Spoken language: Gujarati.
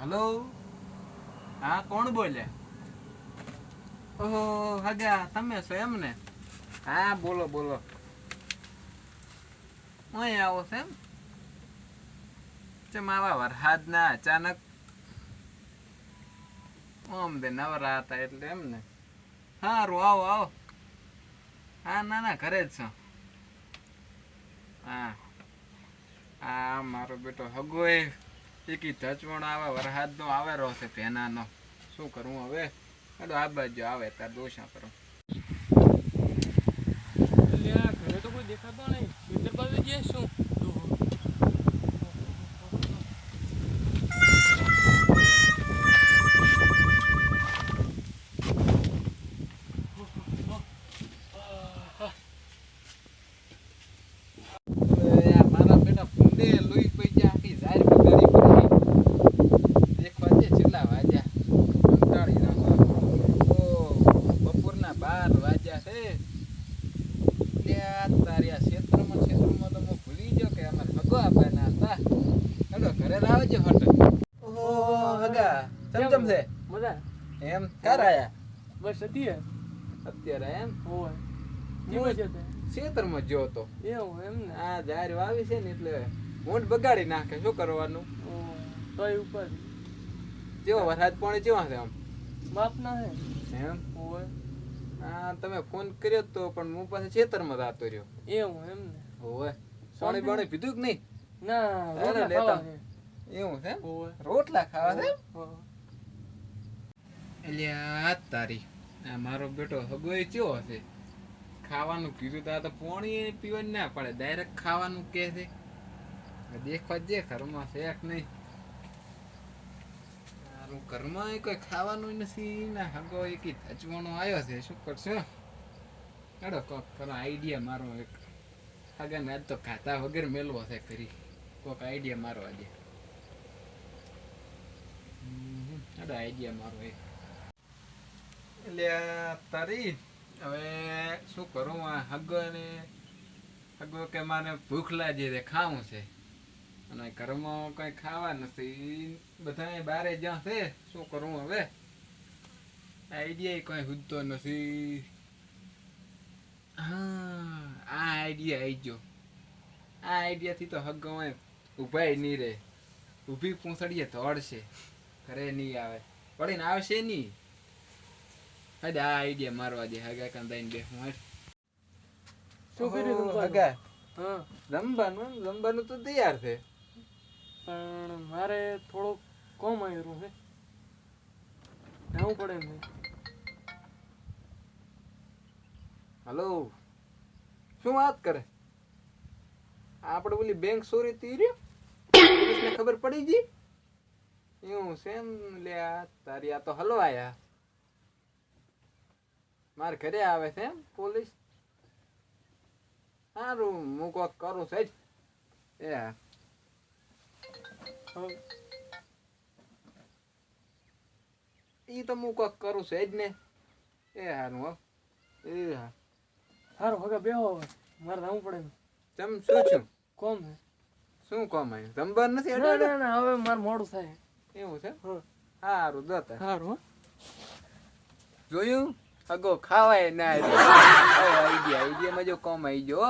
હલો, હા કોણ બોલે? ઓહો હગા તમે છો એમ ને? હા બોલો બોલો. અહીં આવો છો એમ? ચમ આવા વરસાદ ના અચાનક ઓમ દે નવરા હતા એટલે એમ ને. સારું આવો આવો. હા ના ના ઘરે જ છો. હા હા મારો બેટો હગો એકી ધચવણ આવે વરસાદ નો આવે રહ્યો છે પેનાનો. શું કરવું હવે? અડો આ બાજુ આવે તાર દોષા કરું. ઘરે તો કોઈ દેખાતો નહીં. ખેતર બાજુ જઈએ શું? મારા બેટા ફૂંડે લોહી પઈ ગયા આખી ઝાર બગાડી પડી. દેખવા દે છેલ્લા વાગ્યા કંટાળી નાખો. ઓ બપોરના 12 વાગ્યા છે. ત્યાં તારી ક્ષેત્રમાં તો હું ભૂલી ગયો કે અમારે ભગવા આપવાના હતા. હેડો ઘરે આવજો હટ. ઓહો હગા ચમચમ છે મજા એમ ક્યારે આયા? બસ હતી અત્યારે એમ હોય હું ક્ષેત્રમાં જ્યો તો. એવું એમ ને? આ જાર વાવી છે ને એટલે મોઢ બગાડી નાખે. શું કરવાનું? તોય ઉપર જેવો વરસાદ પાણી જેવા છે આમ બાપ ના હે એમ? હોય હા તમે ફોન કર્યો તો પણ હું પાસે ખેતરમાં જતો રહ્યો. એવું એમ ને? હોવે પાણી પાણી પીધું કે નહીં? ના અરે રોટલા લેતા. ખાવા છે. એવું છે? હોય રોટલા ખાવા છે? હોય. એટલે આ તારી આ મારો બેટો હગોય ચેવો હશે? ખાવાનું કીધું તો આ તો પાણી પીવાનું ના પડે, ડાયરેક્ટ ખાવાનું કે છે. દેખવા જે ઘરમાં છે કે નહીં. મારું ઘરમાં કોઈ ખાવાનું નથી ને હગો એક ધચવાનો આવ્યો છે. શું કરશો? હેડો કોક કરો આઈડિયા મારો એક. હગાને આજ તો ખાતા વગર મેલવો છે કરી. કોક આઈડિયા મારો આજે. હેડો આઈડિયા મારો એક. એટલે તારી હવે શું કરું? આ હગો કે મારે ભૂખ લાગી છે, ખાવું છે અને ઘરમાં કઈ ખાવા નથી. બધા બારે જ્યાં છે. શું કરું હવે? આઈડિયા કઈ હુજતો નથી. હા આ આઈડિયા આવી ગયો. આ આઈડિયા થી તો હગો ઉભાય નહીં રે. ઊભી પૂંછડીએ દોડશે. ઘરે નહીં આવે. પડીને આવશે નહીં. આ આઈડિયા મારવા દે. હગા કાન દઈને બેસું હેઠ. શું કર્યું તું હગા હા જમવાનું તો તૈયાર છે. પણ મારે થોડુંક કોમ આવ્યું છે. જવું પડે એમ છે. હલો શું વાત કરે? આપણે ઓલી બેંક ચોરી થઈ રહ્યો પોલીસને ખબર પડી ગઈ? એવું છે એમ? લે તારી આ તો હલવાયા. મારે ઘરે આવે છે એમ પોલીસ? સારું હું કોક કરું છે જ. એ હા ઈ તો હું કોક કરું છે જ ને. એ હારું હો. એ હા સારું હગા બેહો હવે. મારે જવું પડે એમ. ચમ શું છું? કોમ છે. શું કામ આવ્યું? જમવાનું નથી? ના ના ના હવે મારે મોડું થાય. એવું છે? હા સારું દોતા સારું જોયું? અગો ખાવાય ના આઈડિયામાં જો કોમ આવી ગયો.